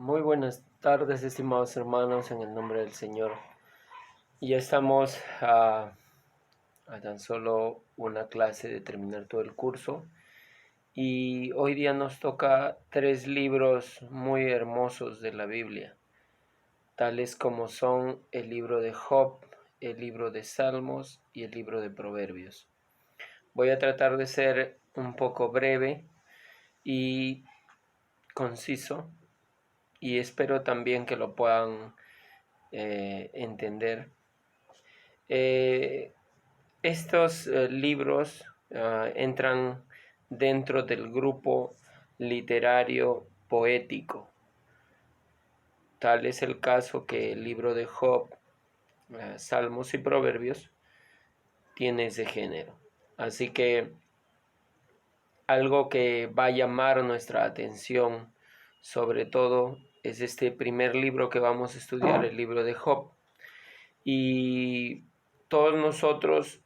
Muy buenas tardes, estimados hermanos, en el nombre del Señor. Ya estamos a tan solo una clase de terminar todo el curso y hoy día nos toca tres libros muy hermosos de la Biblia, tales como son el libro de Job, el libro de Salmos y el libro de Proverbios. Voy a tratar de ser un poco breve y conciso y espero también que lo puedan entender. Eh, estos libros entran dentro del grupo literario poético. Tal es el caso que el libro de Job, Salmos y Proverbios tiene ese género. Así que algo que va a llamar nuestra atención, sobre todo, es este primer libro que vamos a estudiar, el libro de Job. Y todos nosotros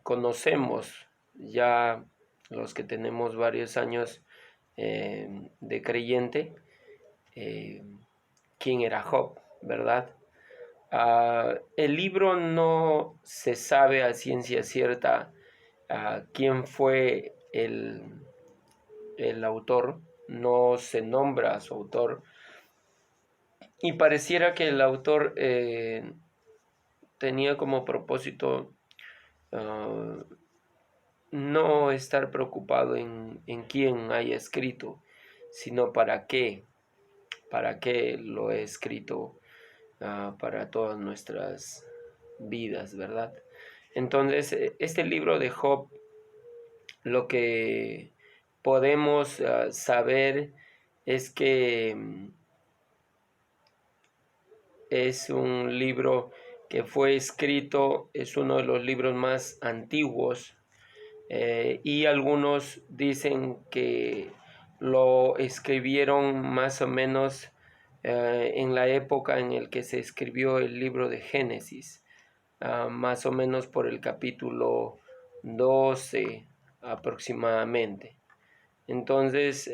conocemos, ya los que tenemos varios años de creyente, eh, quién era Job, ¿verdad? El libro no se sabe a ciencia cierta quién fue el autor, no se nombra a su autor, y pareciera que el autor tenía como propósito uh, no estar preocupado en quién haya escrito, sino para qué lo he escrito para todas nuestras vidas, ¿verdad? Entonces, este libro de Job, lo que podemos saber es que es un libro que fue escrito, es uno de los libros más antiguos y algunos dicen que lo escribieron más o menos en la época en el que se escribió el libro de Génesis, más o menos por el capítulo 12 aproximadamente. Entonces,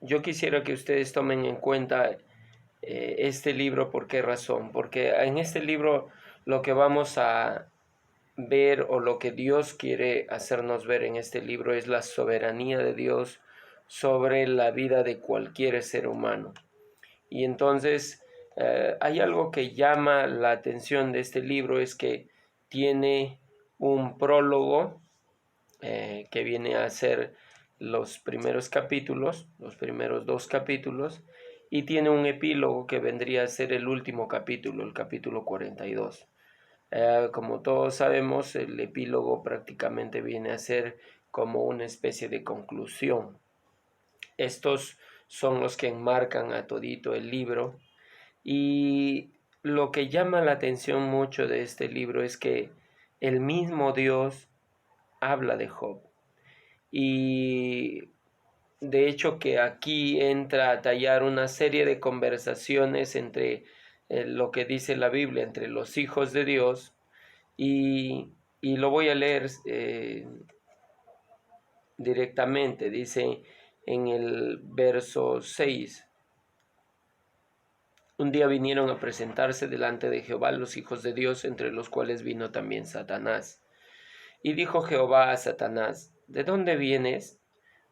yo quisiera que ustedes tomen en cuenta este libro. ¿Por qué razón? Porque en este libro lo que vamos a ver, o lo que Dios quiere hacernos ver en este libro, es la soberanía de Dios sobre la vida de cualquier ser humano. Y entonces hay algo que llama la atención de este libro, es que tiene un prólogo que viene a ser los primeros capítulos, los primeros dos capítulos, y tiene un epílogo que vendría a ser el último capítulo, el capítulo 42. Como todos sabemos, el epílogo prácticamente viene a ser como una especie de conclusión. Estos son los que enmarcan a todito el libro, y lo que llama la atención mucho de este libro es que el mismo Dios habla de Job. Y de hecho que aquí entra a tallar una serie de conversaciones entre lo que dice la Biblia, entre los hijos de Dios, y, y lo voy a leer directamente. Dice en el verso 6: un día vinieron a presentarse delante de Jehová los hijos de Dios, entre los cuales vino también Satanás. Y dijo Jehová a Satanás: ¿de dónde vienes?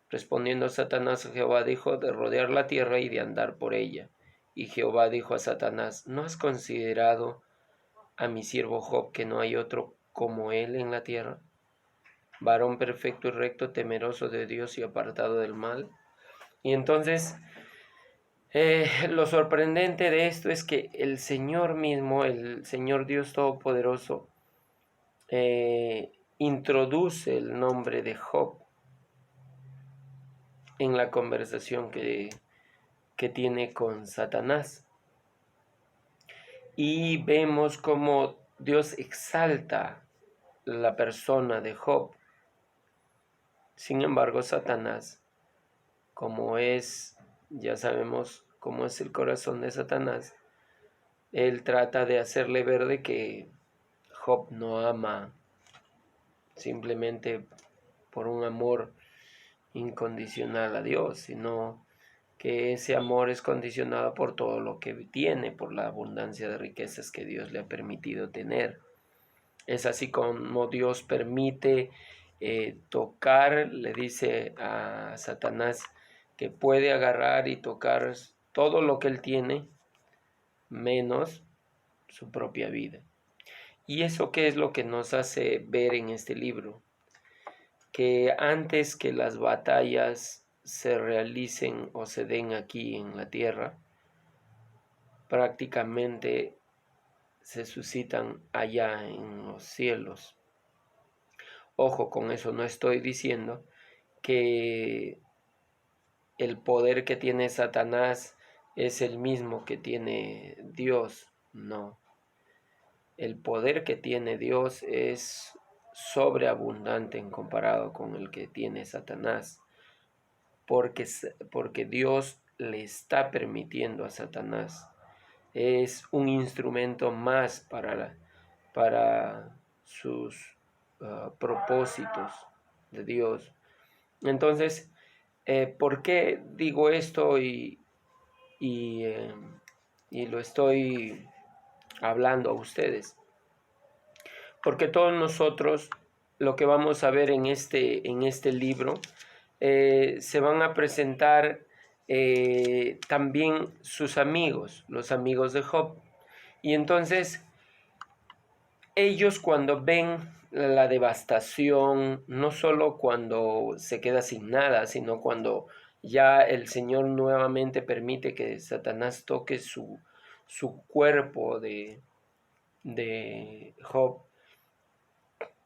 Respondiendo Satanás a Jehová dijo: de rodear la tierra y de andar por ella. Y Jehová dijo a Satanás: ¿no has considerado a mi siervo Job, que no hay otro como él en la tierra? Varón perfecto y recto, temeroso de Dios y apartado del mal. Y entonces lo sorprendente de esto es que el Señor mismo, el Señor Dios Todopoderoso, introduce el nombre de Job en la conversación que tiene con Satanás. Y vemos cómo Dios exalta la persona de Job. Sin embargo, Satanás, como es, ya sabemos cómo es el corazón de Satanás, él trata de hacerle ver de que Job no ama simplemente por un amor incondicional a Dios, sino que ese amor es condicionado por todo lo que tiene, por la abundancia de riquezas que Dios le ha permitido tener. Es así como Dios permite tocar, le dice a Satanás que puede agarrar y tocar todo lo que él tiene, menos su propia vida. ¿Y eso qué es lo que nos hace ver en este libro? Que antes que las batallas se realicen o se den aquí en la tierra, prácticamente se suscitan allá en los cielos. Ojo, con eso no estoy diciendo que el poder que tiene Satanás es el mismo que tiene Dios. No. El poder que tiene Dios es sobreabundante en comparado con el que tiene Satanás. Porque Dios le está permitiendo a Satanás. Es un instrumento más para sus propósitos de Dios. Entonces, ¿por qué digo esto y, eh, y lo estoy hablando a ustedes? Porque todos nosotros, lo que vamos a ver en este libro, se van a presentar también sus amigos, los amigos de Job. Y entonces ellos cuando ven la devastación, no solo cuando se queda sin nada, sino cuando ya el Señor nuevamente permite que Satanás toque su cuerpo de Job,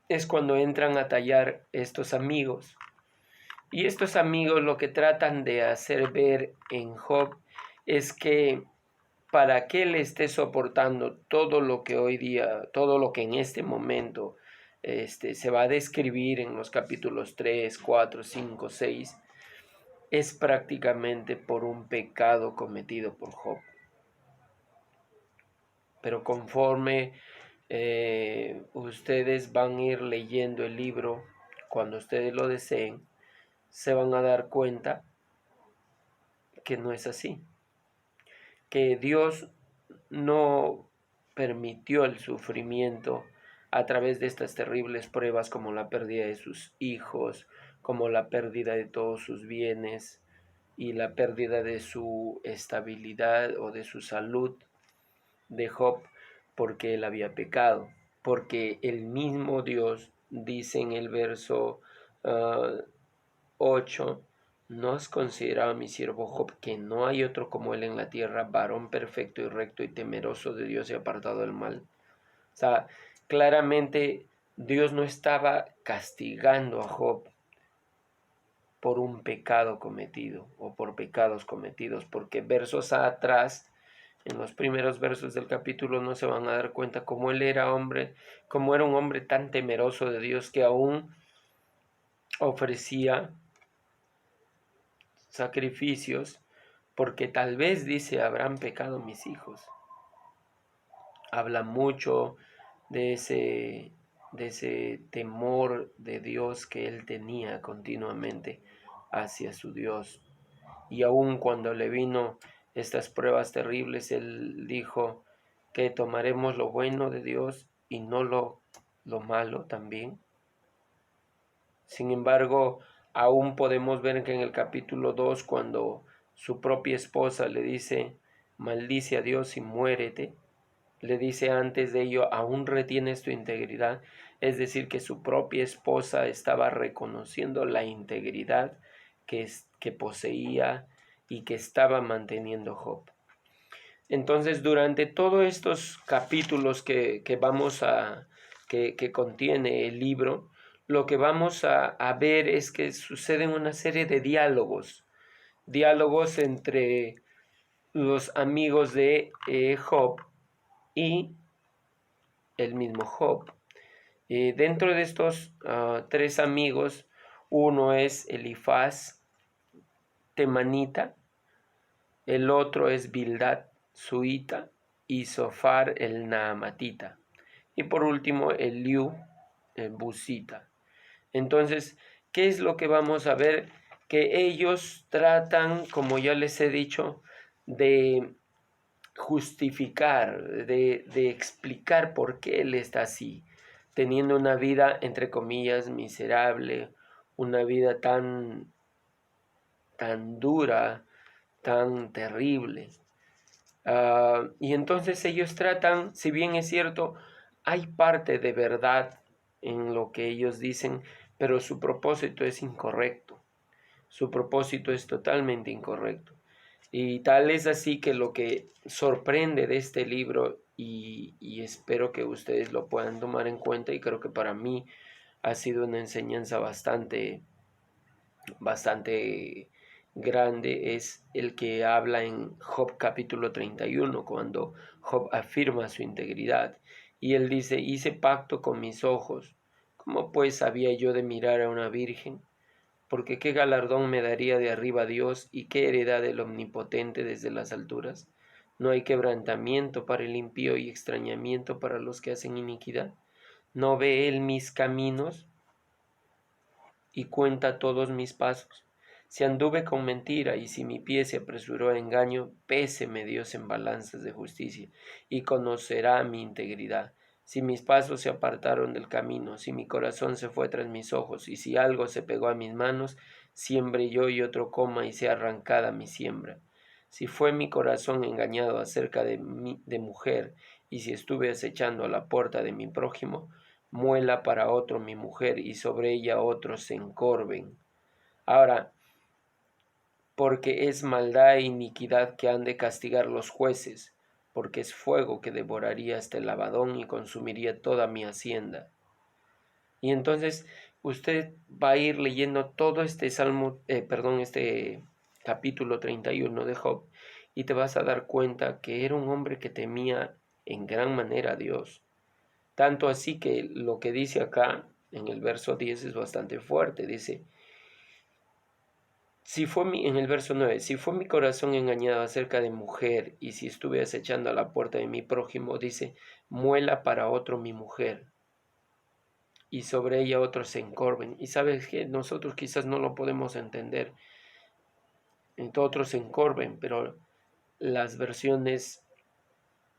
es cuando entran a tallar estos amigos. Y estos amigos lo que tratan de hacer ver en Job es que para que él esté soportando todo lo que hoy día, todo lo que en este momento se va a describir en los capítulos 3, 4, 5, 6, es prácticamente por un pecado cometido por Job. Pero conforme ustedes van a ir leyendo el libro, cuando ustedes lo deseen, se van a dar cuenta que no es así, que Dios no permitió el sufrimiento a través de estas terribles pruebas como la pérdida de sus hijos, como la pérdida de todos sus bienes y la pérdida de su estabilidad o de su salud de Job, porque él había pecado, porque el mismo Dios dice en el verso 8, ¿no has considerado a mi siervo Job, que no hay otro como él en la tierra, varón perfecto y recto y temeroso de Dios y apartado del mal? O sea, claramente Dios no estaba castigando a Job por un pecado cometido o por pecados cometidos, porque versos atrás, en los primeros versos del capítulo, no se van a dar cuenta cómo él era hombre, cómo era un hombre tan temeroso de Dios que aún ofrecía sacrificios, porque tal vez dice, habrán pecado mis hijos. Habla mucho de ese temor de Dios que él tenía continuamente hacia su Dios. Y aun cuando le vino estas pruebas terribles, él dijo que tomaremos lo bueno de Dios y no lo malo también. Sin embargo, aún podemos ver que en el capítulo 2, cuando su propia esposa le dice, maldice a Dios y muérete, le dice antes de ello, aún retienes tu integridad. Es decir, que su propia esposa estaba reconociendo la integridad que poseía y que estaba manteniendo Job. Entonces, durante todos estos capítulos que contiene el libro, lo que vamos a ver es que suceden una serie de diálogos entre los amigos de Job y el mismo Job. Dentro de estos tres amigos, uno es Elifaz temanita, el otro es Bildad suita y Sofar el naamatita, y por último Eliú el busita. Entonces, ¿qué es lo que vamos a ver? que ellos tratan, como ya les he dicho, de justificar, de explicar por qué él está así, teniendo una vida, entre comillas, miserable, una vida tan dura, tan terrible. Y entonces ellos tratan, si bien es cierto, hay parte de verdad en lo que ellos dicen, pero su propósito es incorrecto. Su propósito es totalmente incorrecto. Y tal es así que lo que sorprende de este libro, y espero que ustedes lo puedan tomar en cuenta, y creo que para mí ha sido una enseñanza bastante grande, es el que habla en Job capítulo 31, cuando Job afirma su integridad. Y él dice: hice pacto con mis ojos, ¿cómo pues había yo de mirar a una virgen? Porque qué galardón me daría de arriba Dios, y qué heredad del Omnipotente desde las alturas. No hay quebrantamiento para el impío y extrañamiento para los que hacen iniquidad. ¿No ve él mis caminos y cuenta todos mis pasos? Si anduve con mentira y si mi pie se apresuró a engaño, péseme Dios en balanzas de justicia y conocerá mi integridad. Si mis pasos se apartaron del camino, si mi corazón se fue tras mis ojos, y si algo se pegó a mis manos, siembre yo y otro coma y sea arrancada mi siembra. Si fue mi corazón engañado acerca de mujer, y si estuve acechando a la puerta de mi prójimo, muela para otro mi mujer, y sobre ella otros se encorven. Ahora, porque es maldad e iniquidad que han de castigar los jueces, porque es fuego que devoraría este lavadón y consumiría toda mi hacienda. Y entonces usted va a ir leyendo todo este este capítulo 31 de Job, y te vas a dar cuenta que era un hombre que temía en gran manera a Dios. Tanto así que lo que dice acá en el verso 10 es bastante fuerte. Dice, en el verso 9, si fue mi corazón engañado acerca de mujer, y si estuve acechando a la puerta de mi prójimo, dice, muela para otro mi mujer, y sobre ella otros se encorven. Y sabes que nosotros quizás no lo podemos entender, otros se encorven, pero las versiones,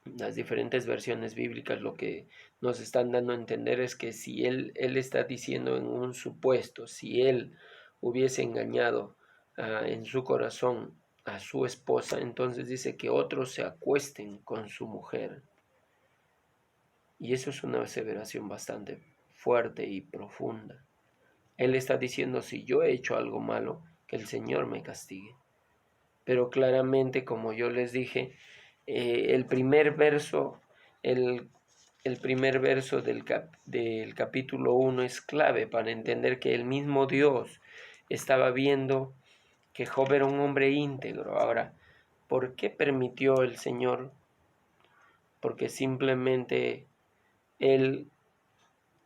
las diferentes versiones bíblicas, lo que nos están dando a entender es que si él está diciendo en un supuesto, si él hubiese engañado en su corazón a su esposa, entonces dice que otros se acuesten con su mujer. Y eso es una aseveración bastante fuerte y profunda. Él está diciendo, si yo he hecho algo malo, que el Señor me castigue. Pero claramente, como yo les dije, el primer verso, el, el primer verso del capítulo 1 es clave para entender que el mismo Dios estaba viendo que Job era un hombre íntegro. Ahora, ¿por qué permitió el Señor? Porque simplemente Él,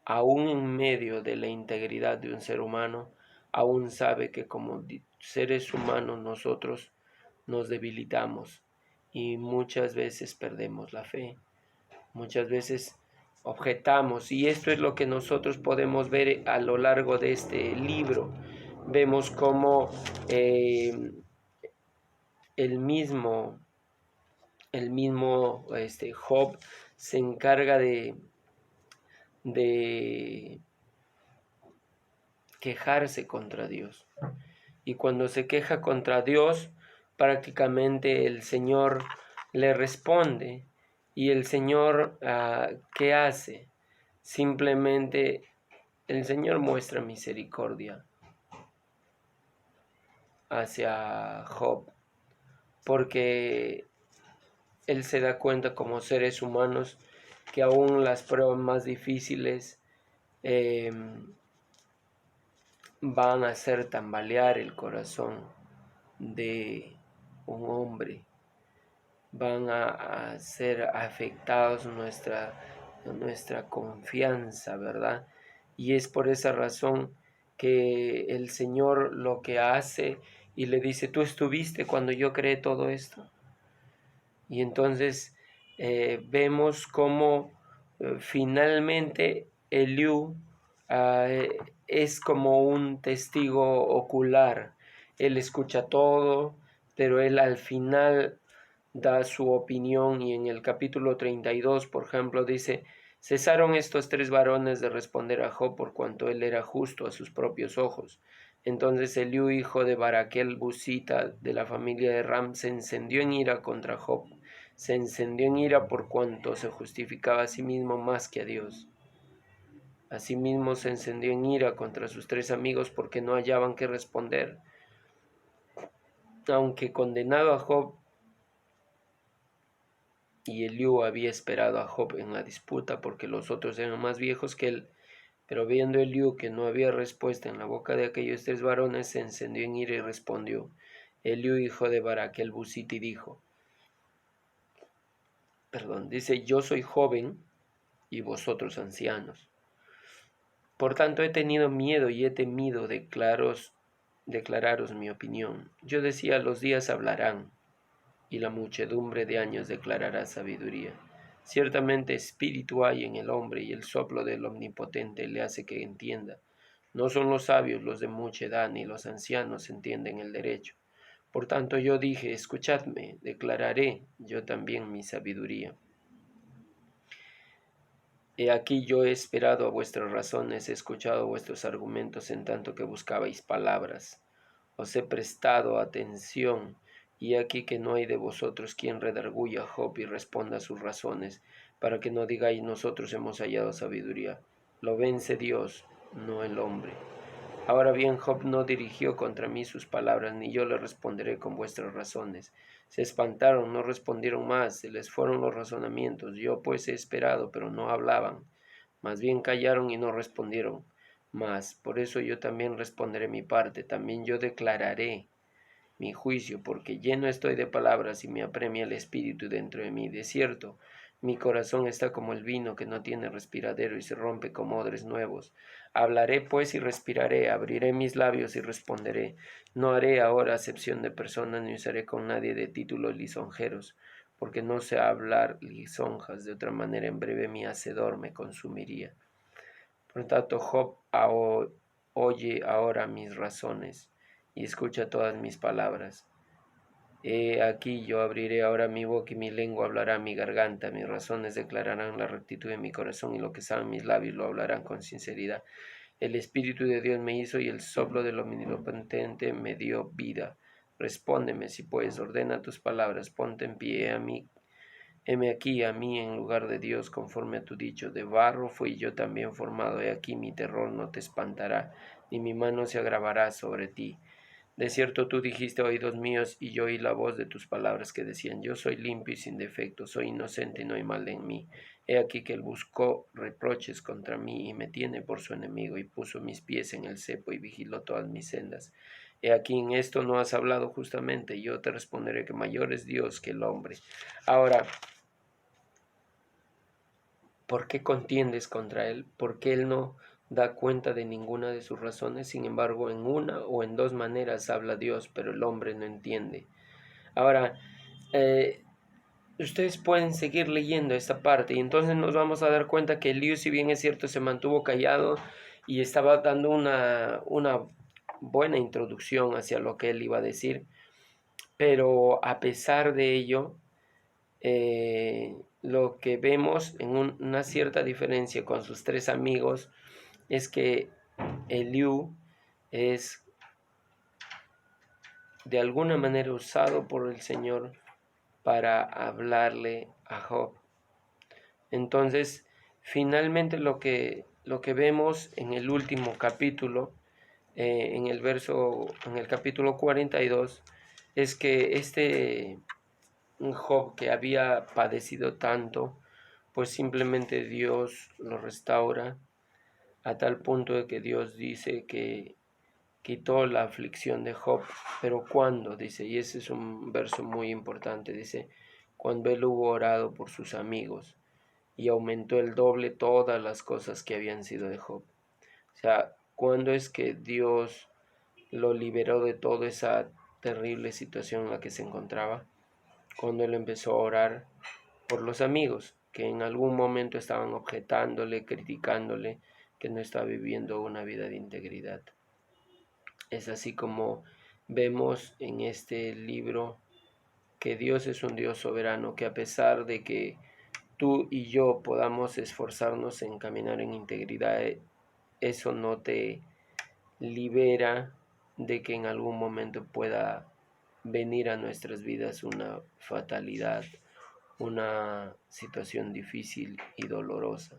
aún en medio de la integridad de un ser humano, aún sabe que como seres humanos nosotros nos debilitamos y muchas veces perdemos la fe, muchas veces objetamos, y esto es lo que nosotros podemos ver a lo largo de este libro. Vemos cómo el mismo, Job se encarga de quejarse contra Dios. Y cuando se queja contra Dios, prácticamente el Señor le responde. Y el Señor, ¿qué hace? Simplemente el Señor muestra misericordia hacia Job, porque Él se da cuenta como seres humanos que aún las pruebas más difíciles van a hacer tambalear el corazón de un hombre, van a ser afectados nuestra confianza, ¿verdad? Y es por esa razón que el Señor lo que hace y le dice, tú estuviste cuando yo creé todo esto. Y entonces vemos cómo finalmente Eliú es como un testigo ocular él escucha todo, pero él al final da su opinión, y en el capítulo 32, por ejemplo, dice: cesaron estos tres varones de responder a Job por cuanto él era justo a sus propios ojos. Entonces Eliú, hijo de Baraquel Busita, de la familia de Ram, se encendió en ira contra Job. Se encendió en ira por cuanto se justificaba a sí mismo más que a Dios. Asimismo se encendió en ira contra sus tres amigos porque no hallaban qué responder. Aunque condenado a Job, y Eliú había esperado a Job en la disputa porque los otros eran más viejos que él, pero viendo Eliú que no había respuesta en la boca de aquellos tres varones, se encendió en ira y respondió. Eliú, hijo de Barak el Busiti, dice: yo soy joven y vosotros ancianos. Por tanto he tenido miedo y he temido declararos mi opinión. Yo decía: los días hablarán, y la muchedumbre de años declarará sabiduría. Ciertamente espíritu hay en el hombre, y el soplo del Omnipotente le hace que entienda. No son los sabios los de mucha edad, ni los ancianos entienden el derecho. Por tanto yo dije: escuchadme, declararé yo también mi sabiduría. He aquí yo he esperado a vuestras razones, he escuchado vuestros argumentos en tanto que buscabais palabras. Os he prestado atención, y aquí que no hay de vosotros quien redarguya a Job y responda a sus razones, para que no digáis: nosotros hemos hallado sabiduría. Lo vence Dios, no el hombre. Ahora bien, Job no dirigió contra mí sus palabras, ni yo le responderé con vuestras razones. Se espantaron, no respondieron más, se les fueron los razonamientos. Yo pues he esperado, pero no hablaban. Más bien callaron y no respondieron más. Por eso yo también responderé mi parte, también yo declararé mi juicio, porque lleno estoy de palabras y me apremia el espíritu dentro de mí. De cierto, mi corazón está como el vino que no tiene respiradero y se rompe como odres nuevos. Hablaré pues y respiraré, abriré mis labios y responderé. No haré ahora acepción de personas, ni usaré con nadie de títulos lisonjeros, porque no sé hablar lisonjas, de otra manera en breve mi hacedor me consumiría. Por tanto, Job, oye ahora mis razones y escucha todas mis palabras. He aquí yo abriré ahora mi boca y mi lengua hablará mi garganta, mis razones declararán la rectitud de mi corazón y lo que saben mis labios lo hablarán con sinceridad. El Espíritu de Dios me hizo y el soplo del Omnipotente me dio vida. Respóndeme si puedes, ordena tus palabras, ponte en pie a mí. Heme aquí a mí en lugar de Dios, conforme a tu dicho. De barro fui yo también formado, he aquí mi terror no te espantará, ni mi mano se agravará sobre ti. De cierto tú dijiste: oídos míos, y yo oí la voz de tus palabras que decían: yo soy limpio y sin defecto, soy inocente y no hay mal en mí. He aquí que él buscó reproches contra mí y me tiene por su enemigo, y puso mis pies en el cepo y vigiló todas mis sendas. He aquí en esto no has hablado justamente, y yo te responderé que mayor es Dios que el hombre. Ahora, ¿por qué contiendes contra él? Porque él no da cuenta de ninguna de sus razones. Sin embargo, en una o en dos maneras habla Dios, pero el hombre no entiende. Ahora, eh, ustedes pueden seguir leyendo esta parte y entonces nos vamos a dar cuenta que Eliú, si bien es cierto, se mantuvo callado y estaba dando una buena introducción hacia lo que él iba a decir, pero a pesar de ello, lo que vemos en una cierta diferencia con sus tres amigos es que Eliú es de alguna manera usado por el Señor para hablarle a Job. Entonces, finalmente lo que vemos en el último capítulo, en el capítulo 42, es que un Job que había padecido tanto, pues simplemente Dios lo restaura a tal punto de que Dios dice que quitó la aflicción de Job. Pero ¿cuándo? Dice, y ese es un verso muy importante, dice: cuando él hubo orado por sus amigos y aumentó el doble todas las cosas que habían sido de Job. O sea, ¿cuándo es que Dios lo liberó de toda esa terrible situación en la que se encontraba? Cuando él empezó a orar por los amigos que en algún momento estaban objetándole, criticándole que no estaba viviendo una vida de integridad. Es así como vemos en este libro que Dios es un Dios soberano, que a pesar de que tú y yo podamos esforzarnos en caminar en integridad, eso no te libera de que en algún momento pueda venir a nuestras vidas una fatalidad, una situación difícil y dolorosa,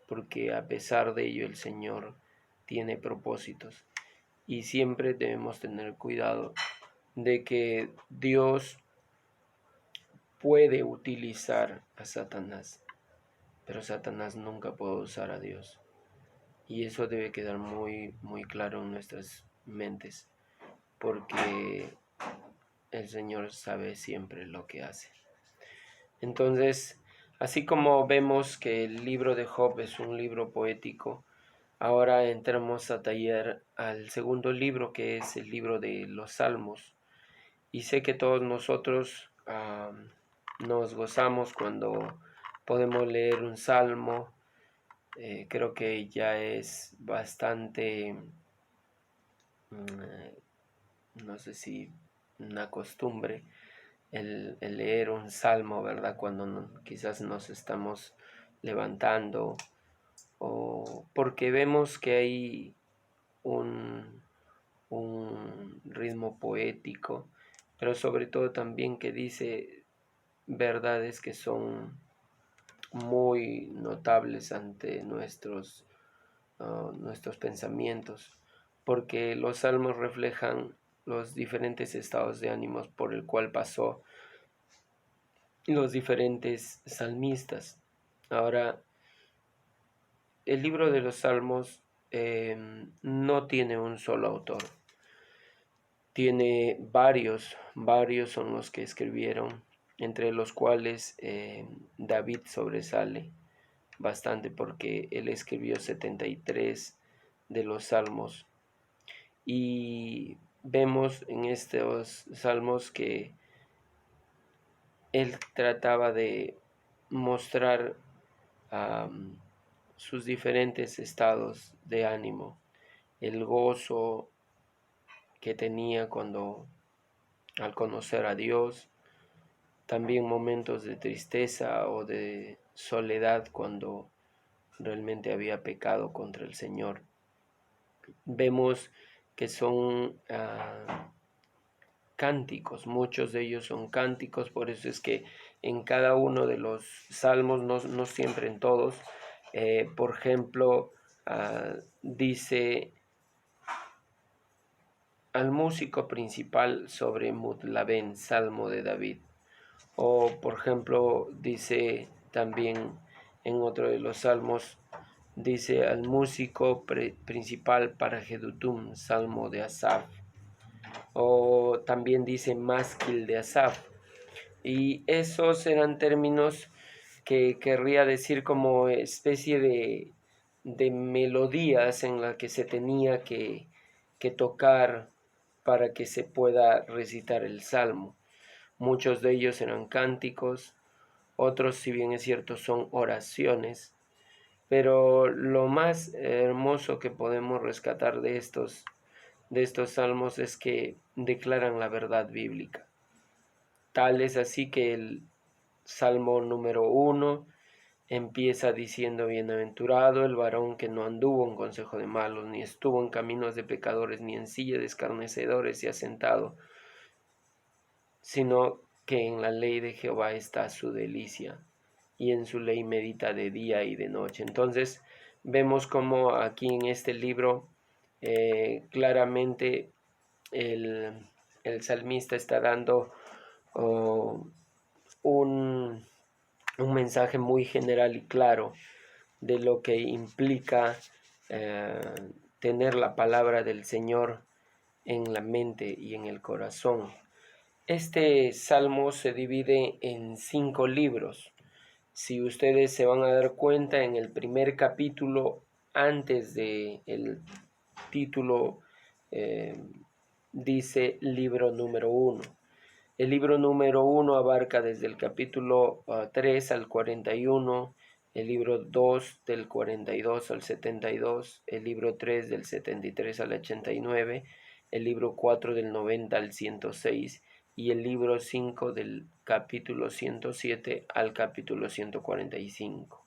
porque a pesar de ello el Señor tiene propósitos y siempre debemos tener cuidado de que Dios puede utilizar a Satanás, pero Satanás nunca puede usar a Dios. Y eso debe quedar muy claro en nuestras mentes, porque el Señor sabe siempre lo que hace. Entonces, así como vemos que el libro de Job es un libro poético, ahora entramos a taller al segundo libro, que es el libro de los Salmos. Y sé que todos nosotros nos gozamos cuando podemos leer un salmo. Creo que ya es bastante, no sé si una costumbre, el leer un salmo, ¿verdad? Cuando quizás nos estamos levantando, o porque vemos que hay un, un ritmo poético, pero sobre todo también que dice verdades que son muy notables ante nuestros pensamientos, porque los salmos reflejan los diferentes estados de ánimos por el cual pasó los diferentes salmistas. Ahora, el libro de los salmos no tiene un solo autor, tiene varios son los que escribieron, entre los cuales David sobresale bastante porque él escribió 73 de los salmos, y vemos en estos salmos que él trataba de mostrar um, sus diferentes estados de ánimo, el gozo que tenía cuando al conocer a Dios, también momentos de tristeza o de soledad cuando realmente había pecado contra el Señor. Vemos que son cánticos, muchos de ellos son cánticos, por eso es que en cada uno de los salmos, no siempre en todos, por ejemplo, dice al músico principal sobre Mutlabén, salmo de David. O por ejemplo, dice también en otro de los salmos, dice al músico principal para Jedutum, salmo de Asaf. O también dice másquil de Asaf. Y esos eran términos que querría decir como especie de melodías en las que se tenía que tocar para que se pueda recitar el salmo. Muchos de ellos eran cánticos, otros, si bien es cierto, son oraciones, pero lo más hermoso que podemos rescatar de estos salmos es que declaran la verdad bíblica. Tal es así que el Salmo número 1 empieza diciendo: bienaventurado el varón que no anduvo en consejo de malos, ni estuvo en caminos de pecadores, ni en silla de escarnecedores se ha sentado, sino que en la ley de Jehová está su delicia, y en su ley medita de día y de noche. Entonces vemos como aquí en este libro claramente el, el salmista está dando oh, un mensaje muy general y claro de lo que implica eh, tener la palabra del Señor en la mente y en el corazón. Este salmo se divide en 5 libros. Si ustedes se van a dar cuenta, en el primer capítulo, antes de el título, dice libro número 1. El libro número 1 abarca desde el capítulo 3 al 41, el libro 2 del 42 al 72, el libro 3 del 73 al 89, el libro 4 del 90 al 106 y el libro 5 del capítulo 107 al capítulo 145.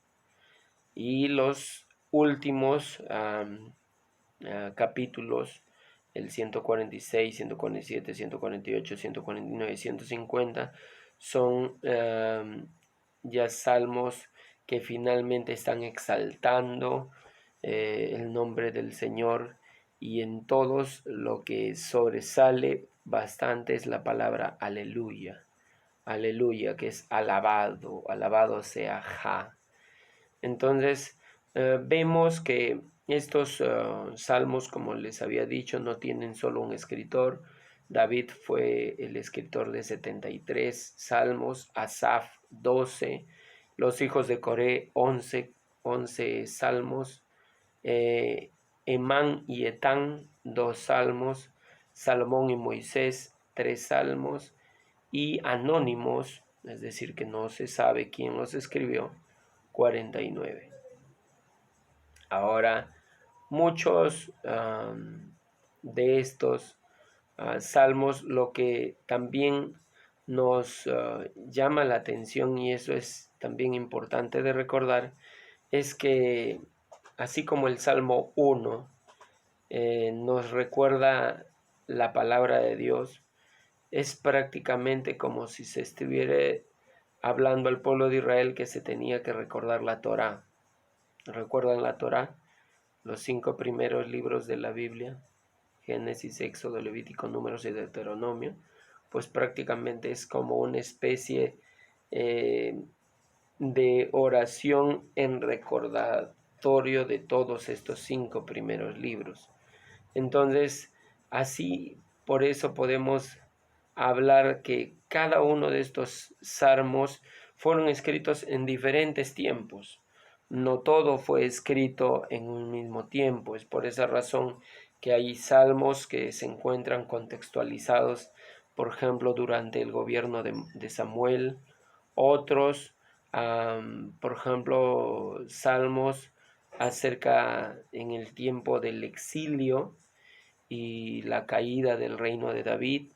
Y los últimos capítulos, el 146, 147, 148, 149 y 150, son ya salmos que finalmente están exaltando el nombre del Señor, y en todos lo que sobresale bastante es la palabra aleluya. Aleluya, que es alabado, alabado sea Ja. Entonces, vemos que estos salmos, como les había dicho, no tienen solo un escritor. David fue el escritor de 73 salmos, Asaf 12, los hijos de Coré 11 salmos, Emán y Etán 2 salmos, Salomón y Moisés 3 salmos, y anónimos, es decir, que no se sabe quién los escribió, 49. Ahora, muchos de estos salmos, lo que también nos llama la atención, y eso es también importante de recordar, es que así como el Salmo 1 nos recuerda la palabra de Dios, es prácticamente como si se estuviera hablando al pueblo de Israel que se tenía que recordar la Torá. ¿Recuerdan la Torá? Los 5 primeros libros de la Biblia, Génesis, Éxodo, Levítico, Números y Deuteronomio, pues prácticamente es como una especie de oración en recordatorio de todos estos 5 primeros libros. Entonces, así, por eso podemos hablar que cada uno de estos salmos fueron escritos en diferentes tiempos. No todo fue escrito en un mismo tiempo. Es por esa razón que hay salmos que se encuentran contextualizados, por ejemplo, durante el gobierno de Samuel, otros, por ejemplo, salmos acerca en el tiempo del exilio y la caída del reino de David,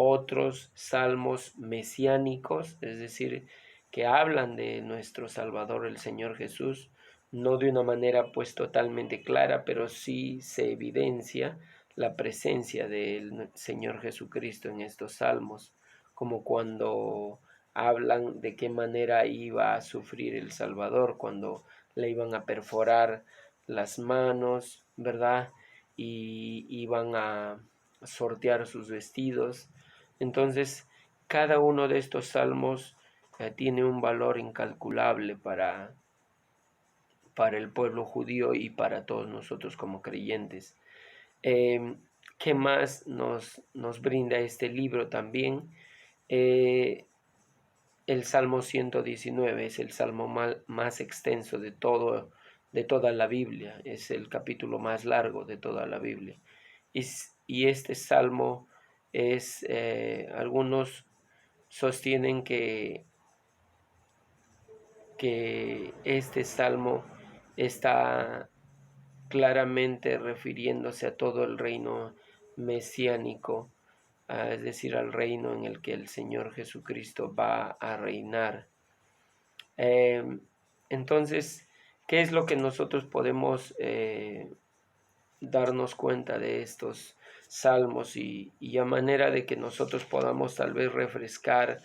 otros salmos mesiánicos, es decir, que hablan de nuestro Salvador el Señor Jesús, no de una manera pues totalmente clara, pero sí se evidencia la presencia del Señor Jesucristo en estos salmos, como cuando hablan de qué manera iba a sufrir el Salvador, cuando le iban a perforar las manos, ¿verdad? Y iban a sortear sus vestidos. Entonces, cada uno de estos salmos tiene un valor incalculable para el pueblo judío y para todos nosotros como creyentes. ¿Qué más nos brinda este libro también? El Salmo 119 es el salmo más extenso de toda la Biblia, es el capítulo más largo de toda la Biblia. Y este salmo es, algunos sostienen que este salmo está claramente refiriéndose a todo el reino mesiánico, es decir, al reino en el que el Señor Jesucristo va a reinar. Entonces, ¿qué es lo que nosotros podemos darnos cuenta de estos salmos y a manera de que nosotros podamos tal vez refrescar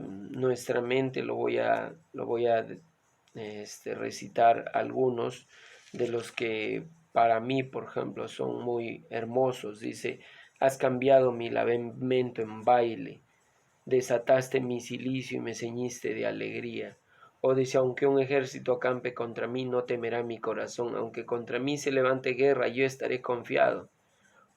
nuestra mente? Lo voy a recitar algunos de los que para mí, por ejemplo, son muy hermosos. Dice: has cambiado mi lamento en baile, desataste mi cilicio y me ceñiste de alegría. O dice: aunque un ejército acampe contra mí, no temerá mi corazón, aunque contra mí se levante guerra, yo estaré confiado.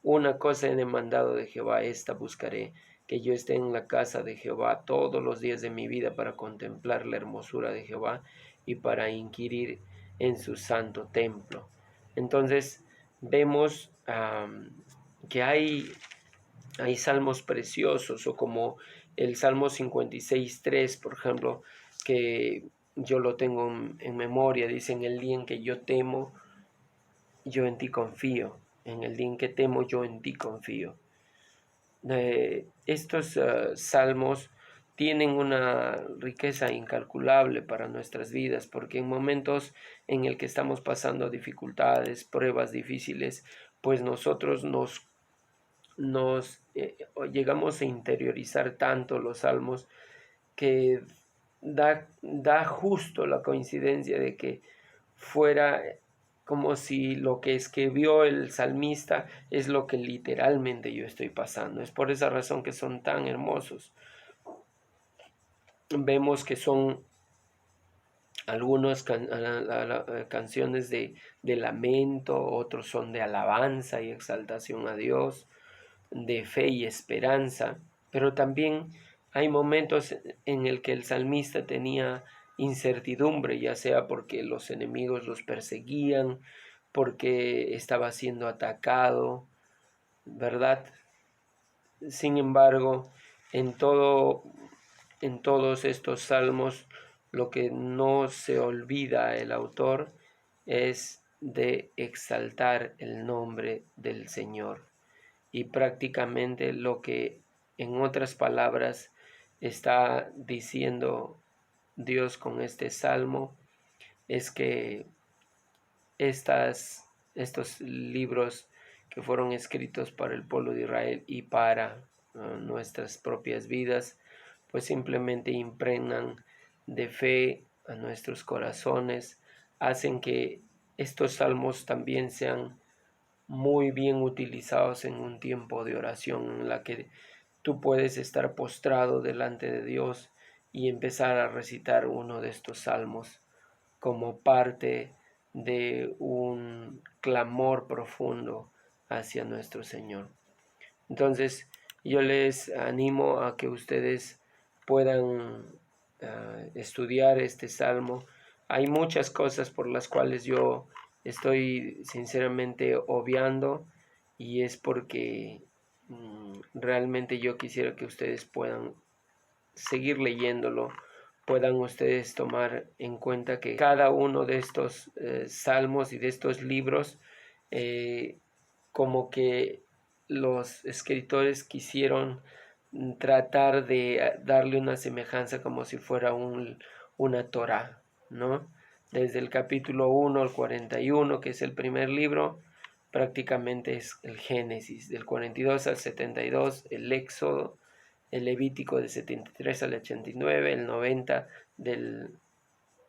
Una cosa he demandado de Jehová, esta buscaré, que yo esté en la casa de Jehová todos los días de mi vida, para contemplar la hermosura de Jehová y para inquirir en su santo templo. Entonces vemos que hay salmos preciosos, o como el Salmo 56:3, por ejemplo, que yo lo tengo en memoria. Dice: en el día en que yo temo, yo en ti confío. En el día en que temo, yo en ti confío. Estos salmos tienen una riqueza incalculable para nuestras vidas, porque en momentos en el que estamos pasando dificultades, pruebas difíciles, pues nosotros nos llegamos a interiorizar tanto los salmos que da justo la coincidencia de que fuera como si lo que escribió el salmista es lo que literalmente yo estoy pasando. Es por esa razón que son tan hermosos. Vemos que son algunas canciones de lamento, otros son de alabanza y exaltación a Dios, de fe y esperanza, pero también hay momentos en el que el salmista tenía incertidumbre, ya sea porque los enemigos los perseguían, porque estaba siendo atacado, ¿verdad? Sin embargo, en todos estos salmos, lo que no se olvida el autor es de exaltar el nombre del Señor. Y prácticamente lo que, en otras palabras, está diciendo Dios con este salmo es que estos libros que fueron escritos para el pueblo de Israel y para nuestras propias vidas, pues simplemente impregnan de fe a nuestros corazones, hacen que estos salmos también sean muy bien utilizados en un tiempo de oración en la que tú puedes estar postrado delante de Dios y empezar a recitar uno de estos salmos como parte de un clamor profundo hacia nuestro Señor. Entonces, yo les animo a que ustedes puedan estudiar este salmo. Hay muchas cosas por las cuales yo estoy sinceramente obviando, y es porque realmente yo quisiera que ustedes puedan seguir leyéndolo, puedan ustedes tomar en cuenta que cada uno de estos salmos y de estos libros, como que los escritores quisieron tratar de darle una semejanza como si fuera una Torá, ¿no? Desde el capítulo 1 al 41, que es el primer libro, prácticamente es el Génesis, del 42 al 72, el Éxodo, el Levítico del 73 al 89, el 90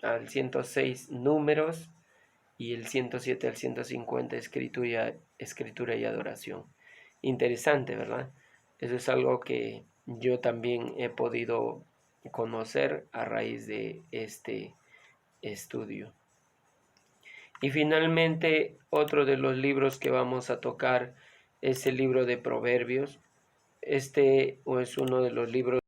al 106 Números, y el 107 al 150 escritura y adoración. Interesante, ¿verdad? Eso es algo que yo también he podido conocer a raíz de este estudio. Y finalmente, otro de los libros que vamos a tocar es el libro de Proverbios. Este es uno de los libros